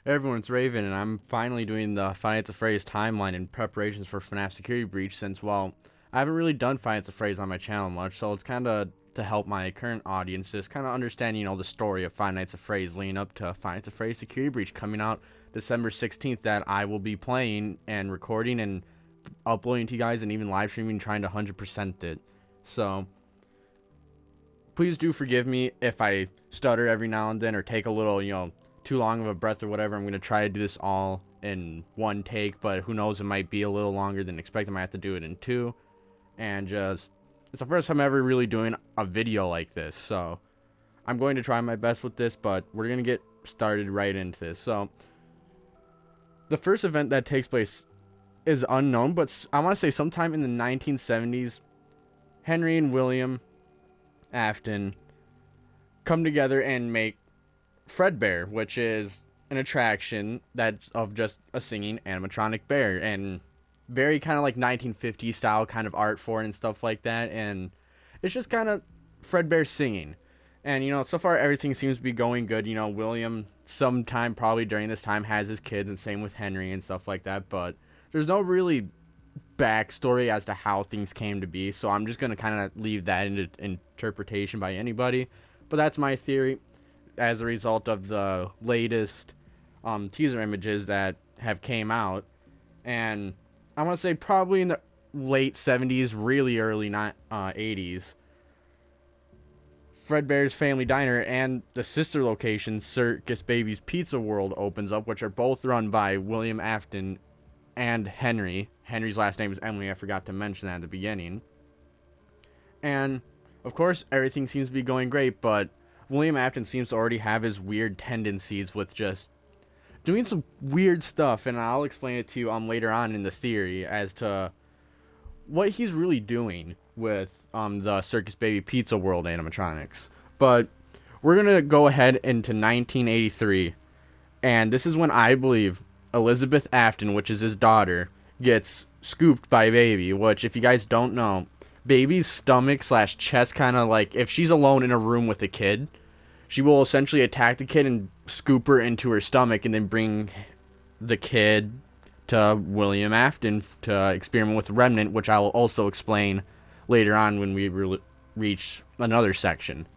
Everyone's Raven, and I'm finally doing the Finance of Phrase timeline in preparations for Fnaf Security Breach since, well, I haven't really done Finance of Phrase on my channel much, so it's kind of to help my current audiences kind of understand, the story of Five Nights at Phrase leading up to Finance of Phrase Security Breach coming out December 16th that I will be playing and recording and uploading to you guys and even live streaming trying to 100% it. So, please do forgive me if I stutter every now and then or take a little, too long of a breath or whatever. I'm going to try to do this all in one take, but who knows, it might be a little longer than expected. I might have to do it in two. And just, it's the first time ever really doing a video like this, so I'm going to try my best with this, but we're going to get started right into this. So, the first event that takes place is unknown, but I want to say sometime in the 1970s, Henry and William Afton come together and make Fredbear, which is an attraction that's of just a singing animatronic bear, and very kind of like 1950s style kind of art for it and stuff like that, and it's just kind of Fredbear singing. And, so far everything seems to be going good. William sometime probably during this time has his kids, and same with Henry and stuff like that, but there's no really backstory as to how things came to be, so I'm just going to kind of leave that into interpretation by anybody. But that's my theory as a result of the latest teaser images that have came out. And I want to say probably in the late 70s, really early 80s, Fredbear's Family Diner and the sister location, Circus Baby's Pizza World, opens up, which are both run by William Afton and Henry. Henry's last name is Emily. I forgot to mention that at the beginning. And, of course, everything seems to be going great, but William Afton seems to already have his weird tendencies with just doing some weird stuff, and I'll explain it to you later on in the theory as to what he's really doing with the Circus Baby Pizza World animatronics. But we're going to go ahead into 1983, and this is when I believe Elizabeth Afton, which is his daughter, gets scooped by Baby, which, if you guys don't know, Baby's stomach slash chest kind of like, if she's alone in a room with a kid, she will essentially attack the kid and scoop her into her stomach and then bring the kid to William Afton to experiment with the remnant, which I will also explain later on when we reach another section.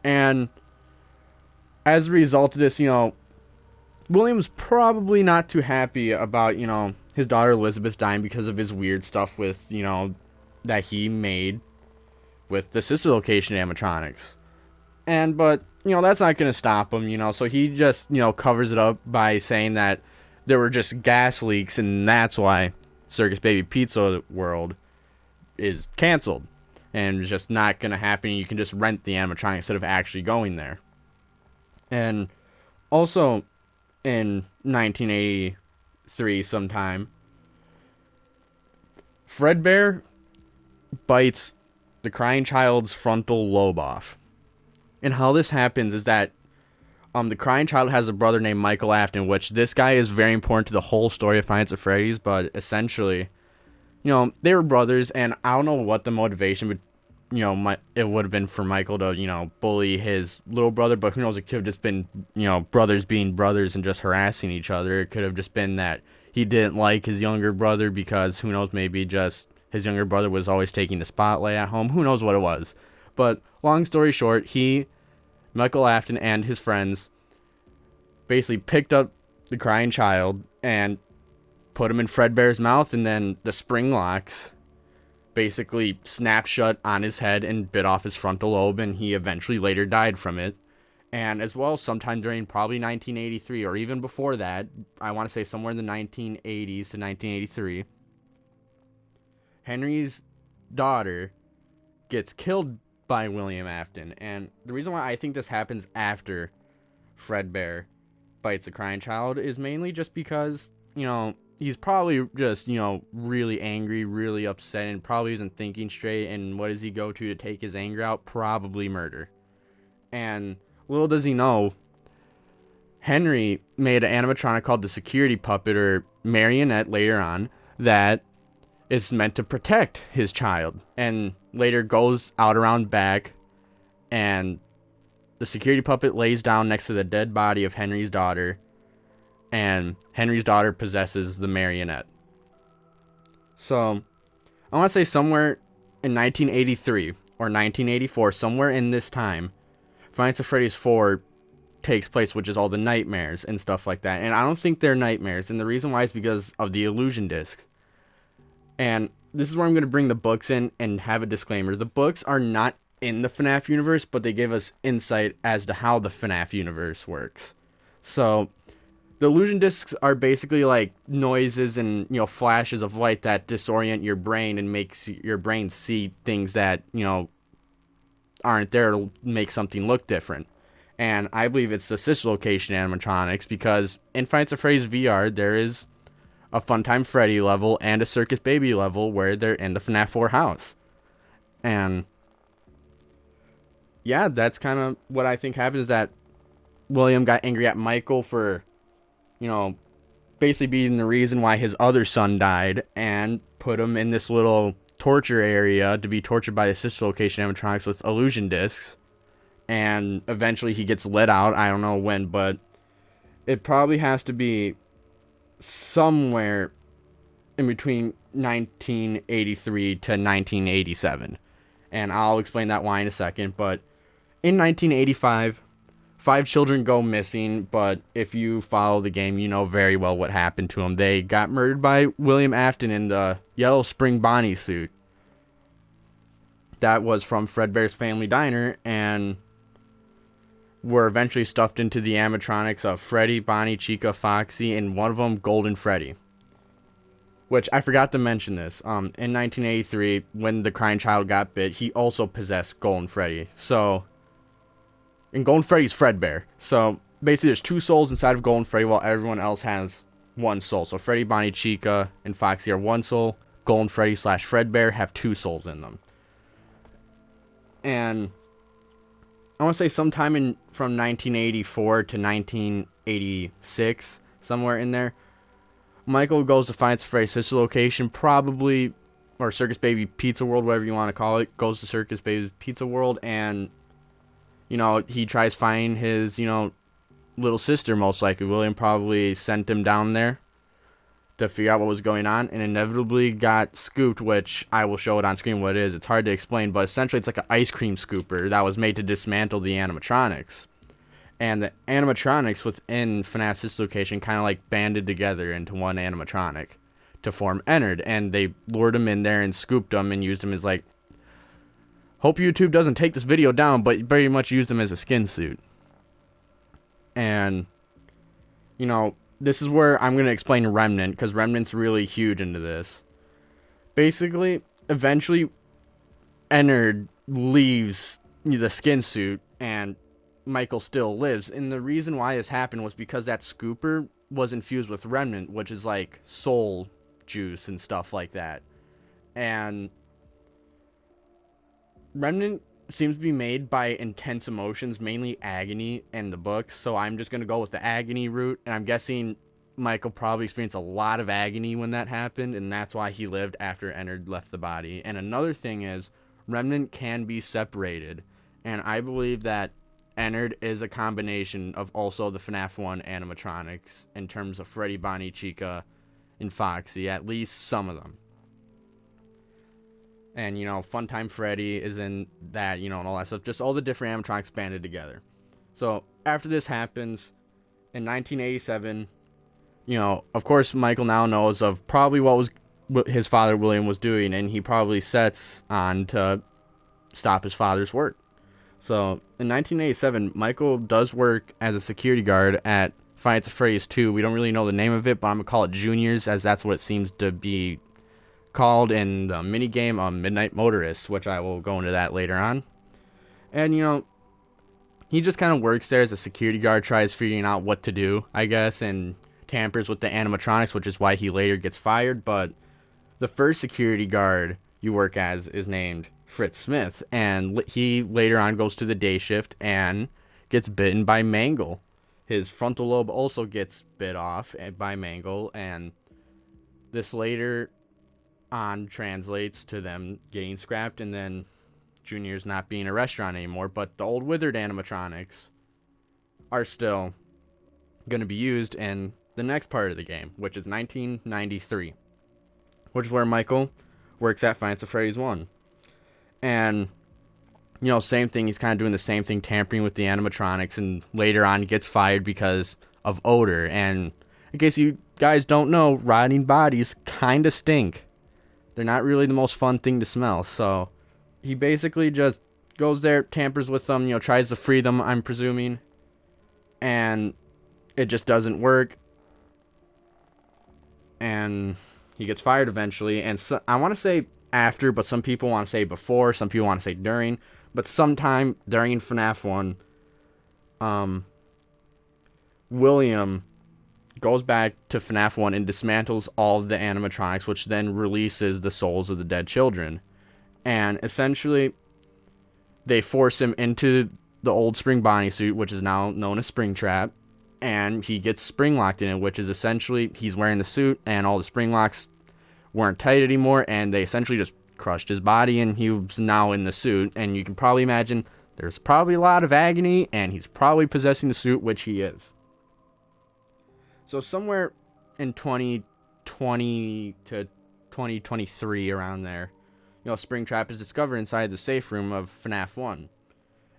And as a result of this, William's probably not too happy about, his daughter Elizabeth dying because of his weird stuff with, that he made with the sister location animatronics. But, that's not going to stop him, so he just, covers it up by saying that there were just gas leaks, and that's why Circus Baby Pizza World is canceled and it's just not going to happen. You can just rent the animatronic instead of actually going there. And also in 1983 sometime, Fredbear bites the crying child's frontal lobe off. And how this happens is that the crying child has a brother named Michael Afton, which this guy is very important to the whole story of Five Nights at Freddy's, but essentially, they were brothers, and I don't know what the motivation would, it would have been for Michael to, bully his little brother, but who knows, it could have just been, brothers being brothers and just harassing each other. It could have just been that he didn't like his younger brother because, who knows, maybe just his younger brother was always taking the spotlight at home. Who knows what it was. But long story short, Michael Afton and his friends basically picked up the crying child and put him in Fredbear's mouth, and then the spring locks basically snapped shut on his head and bit off his frontal lobe, and he eventually later died from it. And as well, sometime during probably 1983, or even before that, I want to say somewhere in the 1980s to 1983, Henry's daughter gets killed by William Afton. And the reason why I think this happens after Fredbear bites the crying child is mainly just because, he's probably just, really angry, really upset, and probably isn't thinking straight. And what does he go to take his anger out? Probably murder. And little does he know, Henry made an animatronic called the Security Puppet, or Marionette later on, that is meant to protect his child, and later goes out around back, and the Security Puppet lays down next to the dead body of Henry's daughter, and Henry's daughter possesses the marionette. So I want to say somewhere in 1983 or 1984, somewhere in this time, Five Nights at Freddy's 4 takes place, which is all the nightmares and stuff like that. And I don't think they're nightmares, and the reason why is because of the illusion disc. And this is where I'm going to bring the books in and have a disclaimer. The books are not in the FNAF universe, but they give us insight as to how the FNAF universe works. So the illusion discs are basically like noises and, you know, flashes of light that disorient your brain and makes your brain see things that, you know, aren't there to make something look different. And I believe it's the sister location animatronics, because in Five Nights at Freddy's VR there is a Funtime Freddy level and a Circus Baby level where they're in the FNAF 4 house. And yeah, that's kind of what I think happens, that William got angry at Michael for, you know, basically being the reason why his other son died, and put him in this little torture area to be tortured by the sister location animatronics with illusion discs. And eventually he gets let out. I don't know when, but it probably has to be somewhere in between 1983 to 1987. And I'll explain that why in a second. But in 1985, 5 children go missing, but if you follow the game, you know very well what happened to them. They got murdered by William Afton in the yellow Spring Bonnie suit. That was from Fredbear's Family Diner, and were eventually stuffed into the animatronics of Freddy, Bonnie, Chica, Foxy, and one of them, Golden Freddy. Which, I forgot to mention this, in 1983, when the crying child got bit, he also possessed Golden Freddy. So, and Golden Freddy's Fredbear. So, basically there's 2 souls inside of Golden Freddy, while everyone else has 1 soul. So, Freddy, Bonnie, Chica, and Foxy are 1 soul. Golden Freddy / Fredbear have 2 souls in them. And I want to say sometime from 1984 to 1986, somewhere in there, Michael goes to Five Nights at Freddy's sister location, probably, or Circus Baby Pizza World, whatever you want to call it, goes to Circus Baby's Pizza World, and, you know, he tries finding his, you know, little sister, most likely. William probably sent him down there to figure out what was going on, and inevitably got scooped, which I will show it on screen what it is. It's hard to explain, but essentially it's like an ice cream scooper that was made to dismantle the animatronics. And the animatronics within FNAF's sister location kind of like banded together into one animatronic to form Ennard, and they lured him in there and scooped him and used him as, like, hope YouTube doesn't take this video down, but very much used him as a skin suit. And, you know, this is where I'm going to explain Remnant, because Remnant's really huge into this. Basically, eventually, Ennard leaves the skin suit, and Michael still lives. And the reason why this happened was because that scooper was infused with Remnant, which is like soul juice and stuff like that. And Remnant seems to be made by intense emotions, mainly agony in the books, so I'm just going to go with the agony route, and I'm guessing Michael probably experienced a lot of agony when that happened, and that's why he lived after Ennard left the body. And another thing is, Remnant can be separated, and I believe that Ennard is a combination of also the FNAF 1 animatronics in terms of Freddy, Bonnie, Chica, and Foxy, at least some of them. And, you know, Funtime Freddy is in that, you know, and all that stuff. Just all the different animatronics banded together. So, after this happens, in 1987, you know, of course, Michael now knows of probably what his father, William, was doing, and he probably sets on to stop his father's work. So, in 1987, Michael does work as a security guard at Five Nights at Freddy's 2. We don't really know the name of it, but I'm going to call it Juniors, as that's what it seems to be called in the minigame on Midnight Motorists, which I will go into that later on. And, you know, he just kind of works there as a security guard, tries figuring out what to do, I guess, and tampers with the animatronics, which is why he later gets fired. But the first security guard you work as is named Fritz Smith, and he later on goes to the day shift and gets bitten by Mangle. His frontal lobe also gets bit off by Mangle, and this later on translates to them getting scrapped, and then Junior's not being a restaurant anymore. But the old withered animatronics are still going to be used, and the next part of the game, which is 1993, which is where Michael works at Five Nights at Freddy's 1. And, same thing, he's kind of doing the same thing, tampering with the animatronics, and later on gets fired because of odor. And in case you guys don't know, rotting bodies kind of stink. They're not really the most fun thing to smell, so he basically just goes there, tampers with them, tries to free them, I'm presuming, and it just doesn't work, and he gets fired eventually. And so, I want to say after, but some people want to say before, some people want to say during, but sometime during FNAF 1, William goes back to FNAF 1 and dismantles all of the animatronics, which then releases the souls of the dead children. And essentially, they force him into the old Spring Bonnie suit, which is now known as Springtrap, and he gets spring locked in it, which is essentially, he's wearing the suit, and all the spring locks weren't tight anymore, and they essentially just crushed his body, and he was now in the suit. And you can probably imagine there's probably a lot of agony, and he's probably possessing the suit, which he is. So somewhere in 2020 to 2023, around there, Springtrap is discovered inside the safe room of FNAF 1.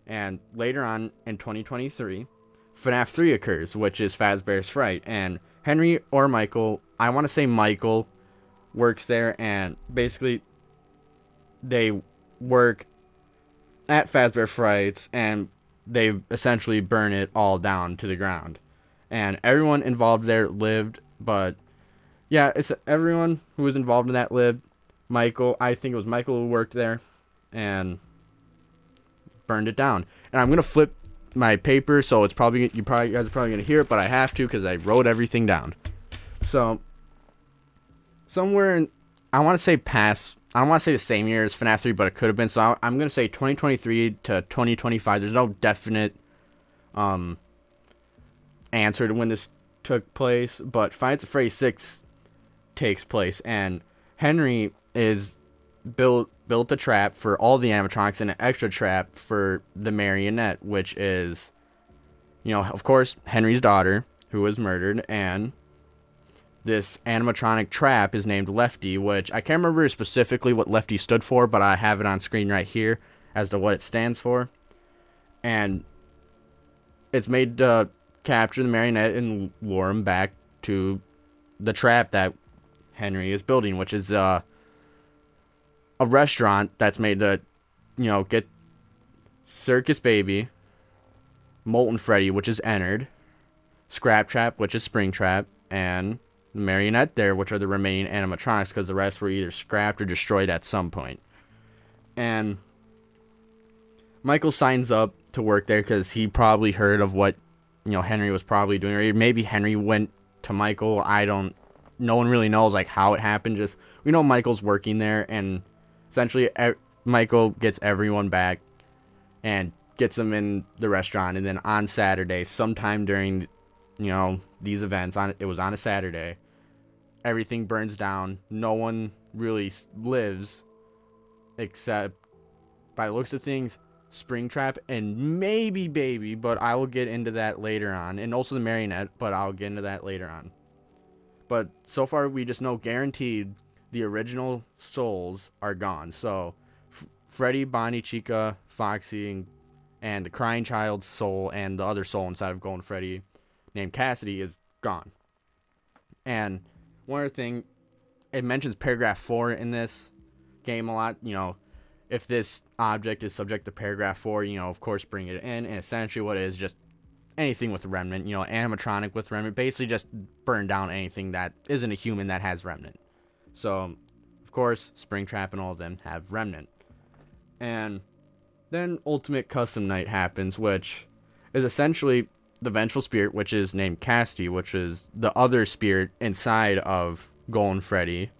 And later on in 2023, FNAF 3 occurs, which is Fazbear's Fright. And Henry or Michael, I want to say Michael, works there, and basically they work at Fazbear Frights, and they essentially burn it all down to the ground. And everyone involved there lived, but yeah, it's everyone who was involved in that lived. Michael, I think it was Michael who worked there, and burned it down. And I'm gonna flip my paper, so it's probably you guys are probably gonna hear it, but I have to because I wrote everything down. So somewhere in, I want to say I don't want to say the same year as FNAF 3, but it could have been. So I'm gonna say 2023 to 2025. There's no definite answer to when this took place, but Five Nights at Freddy's 6 takes place, and Henry is built a trap for all the animatronics and an extra trap for the marionette, which is, of course, Henry's daughter, who was murdered. And this animatronic trap is named Lefty, which I can't remember specifically what Lefty stood for, but I have it on screen right here as to what it stands for. And it's made to capture the marionette and lure him back to the trap that Henry is building, which is a restaurant that's made to, get Circus Baby, Molten Freddy, which is Ennard, Scrap Trap, which is Springtrap, and the marionette there, which are the remaining animatronics, because the rest were either scrapped or destroyed at some point. And Michael signs up to work there because he probably heard of what, Henry was probably doing, or maybe Henry went to Michael. No one really knows how it happened. Just, we know Michael's working there, and essentially Michael gets everyone back and gets them in the restaurant. And then on Saturday, sometime during, these events, it was on a Saturday, everything burns down. No one really lives, except, by the looks of things, Springtrap and maybe Baby, but I will get into that later on. And also the marionette, but I'll get into that later on. But so far, we just know guaranteed the original souls are gone. So Freddy, Bonnie, Chica, Foxy, and the crying child's soul, and the other soul inside of Golden Freddy, named Cassidy, is gone. And one other thing, it mentions paragraph 4 in this game a lot. If this object is subject to paragraph 4, of course bring it in. And essentially what it is, just anything with remnant, animatronic with remnant, basically just burn down anything that isn't a human that has remnant. So, of course, Springtrap and all of them have remnant. And then Ultimate Custom Night happens, which is essentially the Vengeful Spirit, which is named Cassidy, which is the other spirit inside of Golden Freddy,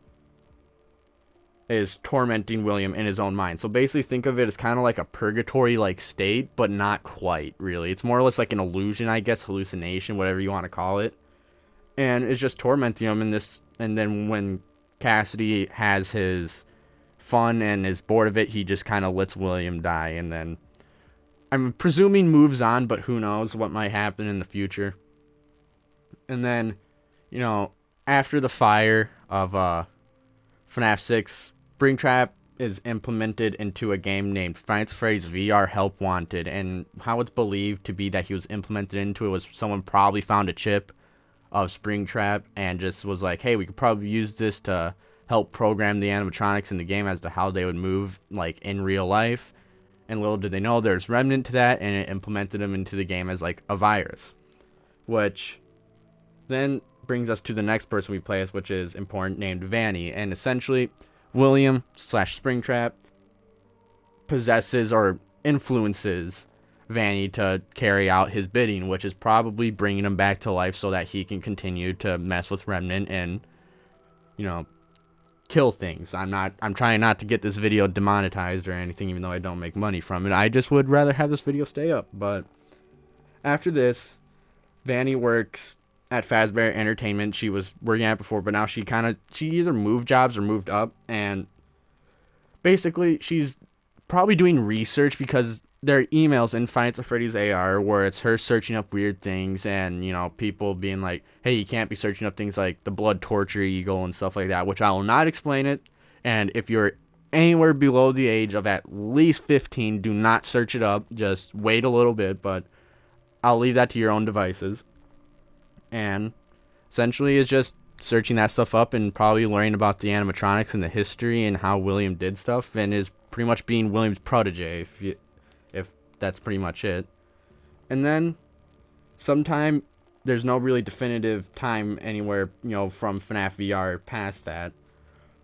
is tormenting William in his own mind. So basically think of it as kind of like a purgatory-like state, but not quite, really. It's more or less like an illusion, I guess, hallucination, whatever you want to call it. And it's just tormenting him in this. And then when Cassidy has his fun and is bored of it, he just kind of lets William die. And then, I'm presuming moves on, but who knows what might happen in the future. And then you know, after the fire of FNAF 6, Springtrap is implemented into a game named Five Nights at Freddy's VR Help Wanted, and how it's believed to be that he was implemented into it was someone probably found a chip of Springtrap and just was like, hey, we could probably use this to help program the animatronics in the game as to how they would move like in real life. And little did they know there's remnant to that, and it implemented them into the game as like a virus, which then brings us to the next person we play as, which is important, named Vanny. And essentially, William slash Springtrap possesses or influences Vanny to carry out his bidding, which is probably bringing him back to life so that he can continue to mess with Remnant and, you know, kill things. I'm trying not to get this video demonetized or anything, even though I don't make money from it. I just would rather have this video stay up. But after this, Vanny works at Fazbear Entertainment. She was working at it before, but now she either moved jobs or moved up, and basically she's probably doing research because there are emails in Five Nights at Freddy's AR where it's her searching up weird things, and you know, people being like, hey, you can't be searching up things like the blood torture eagle and stuff like that, which I will not explain it. And if you're anywhere below the age of at least 15, do not search it up. Just wait a little bit, but I'll leave that to your own devices. And essentially it's just searching that stuff up and probably learning about the animatronics and the history and how William did stuff, and is pretty much being William's protege, if that's pretty much it. And then sometime, there's no really definitive time anywhere, you know, from FNAF VR past that,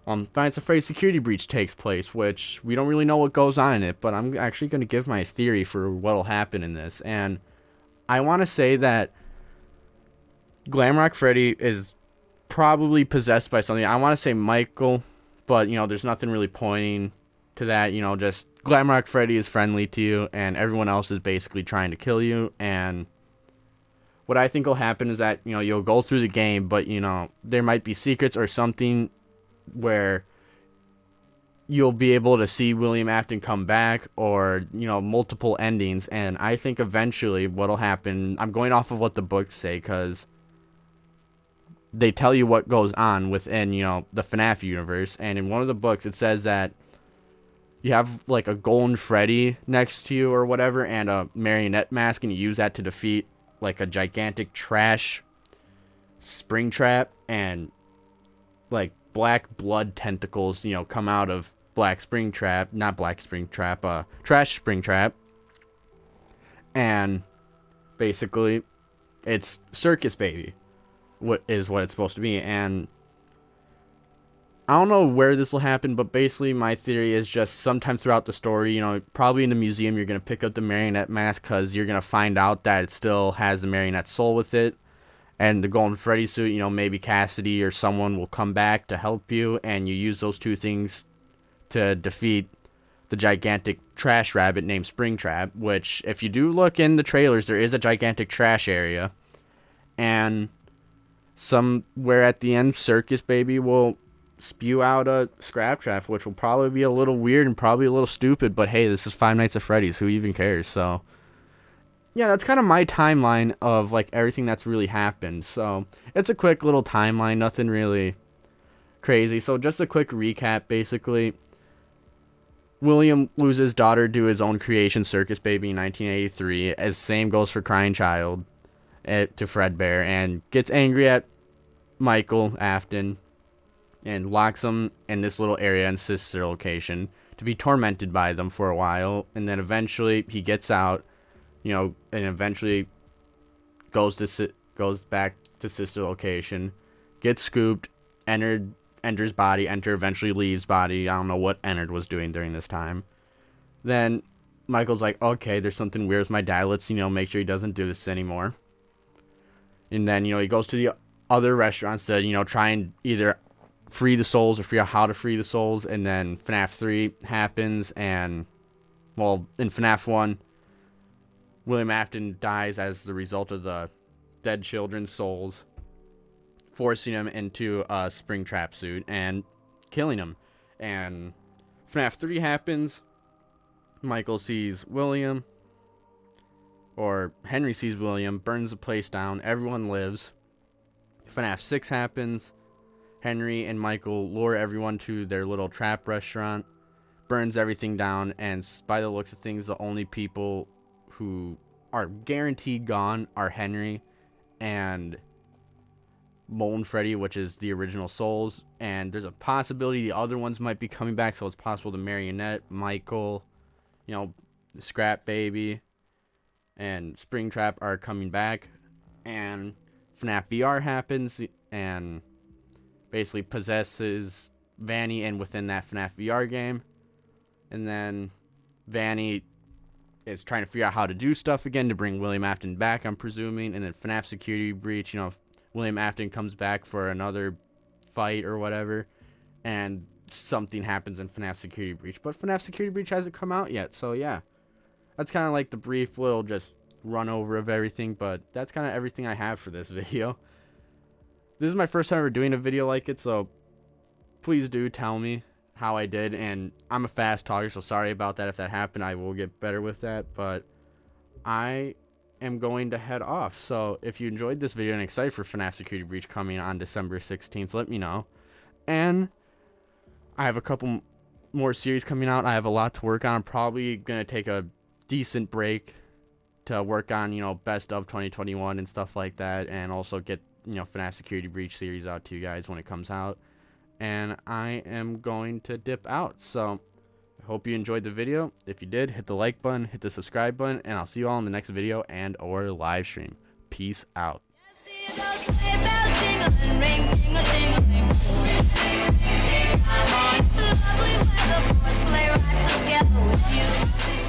Five Nights at Freddy's security breach takes place, which we don't really know what goes on in it, but I'm actually going to give my theory for what'll happen in this. And I want to say that Glamrock Freddy is probably possessed by something. I want to say Michael, but, you know, there's nothing really pointing to that. You know, just Glamrock Freddy is friendly to you, and everyone else is basically trying to kill you. And what I think will happen is that, you know, you'll go through the game, but, you know, there might be secrets or something where you'll be able to see William Afton come back, or, you know, multiple endings. And I think eventually what'll happen, I'm going off of what the books say, because they tell you what goes on within, you know, the FNAF universe. And in one of the books, it says that you have like a golden Freddy next to you or whatever, and a marionette mask, and you use that to defeat like a gigantic trash Springtrap, and like black blood tentacles, you know, come out of Trash Springtrap. And basically it's Circus Baby, what it's supposed to be. And I don't know where this will happen, but basically my theory is just sometime throughout the story, you know, probably in the museum, you're going to pick up the marionette mask, because you're going to find out that it still has the marionette soul with it. And the Golden Freddy suit, you know, maybe Cassidy or someone will come back to help you, and you use those two things to defeat the gigantic trash rabbit named Springtrap, which, if you do look in the trailers, there is a gigantic trash area. And somewhere at the end, Circus Baby will spew out a scrap trap, which will probably be a little weird and probably a little stupid, but hey, this is Five Nights at Freddy's, who even cares? So yeah, that's kind of my timeline of like everything that's really happened. So it's a quick little timeline, nothing really crazy. So just a quick recap, basically. William loses daughter to his own creation, Circus Baby, in 1983. As same goes for Crying Child, to Fredbear, and gets angry at Michael Afton and locks him in this little area in Sister Location to be tormented by them for a while. And then eventually he gets out, you know, and eventually goes back to Sister Location, gets scooped, enters body, eventually leaves body. I don't know what Ennard was doing during this time. Then Michael's like, okay, there's something weird with my dad. Let's, you know, make sure he doesn't do this anymore. And then, you know, he goes to the other restaurants to, you know, try and either free the souls or figure out how to free the souls. And then FNAF 3 happens, and, well, in FNAF 1, William Afton dies as the result of the dead children's souls forcing him into a Springtrap suit and killing him. And FNAF 3 happens. Michael sees William, or Henry sees William, burns the place down. Everyone lives. FNAF 6 happens. Henry and Michael lure everyone to their little trap restaurant, burns everything down, and by the looks of things, the only people who are guaranteed gone are Henry and Molten Freddy, which is the original souls, and there's a possibility the other ones might be coming back, so it's possible the Marionette, Michael, the Scrap Baby, and Springtrap are coming back, and FNAF VR happens, and basically possesses Vanny and within that FNAF VR game, and then Vanny is trying to figure out how to do stuff again to bring William Afton back, I'm presuming, and then FNAF security breach, William Afton comes back for another fight or whatever, and something happens in FNAF Security Breach. But FNAF Security Breach hasn't come out yet, so yeah. That's kind of like the brief little just run over of everything, but that's kind of everything I have for this video. This is my first time ever doing a video like it, so please do tell me how I did, and I'm a fast talker, so sorry about that if that happened. I will get better with that, but I am going to head off. So if you enjoyed this video and excited for FNAF Security Breach coming on December 16th, let me know. And I have a couple more series coming out. I have a lot to work on. I'm probably going to take a decent break to work on, best of 2021 and stuff like that, and also get, FNAF Security Breach series out to you guys when it comes out. And I am going to dip out. So hope you enjoyed the video. If you did, hit the like button, hit the subscribe button, and I'll see you all in the next video and or live stream. Peace out. Time on, it's a lovely weather for a sleigh ride together with you.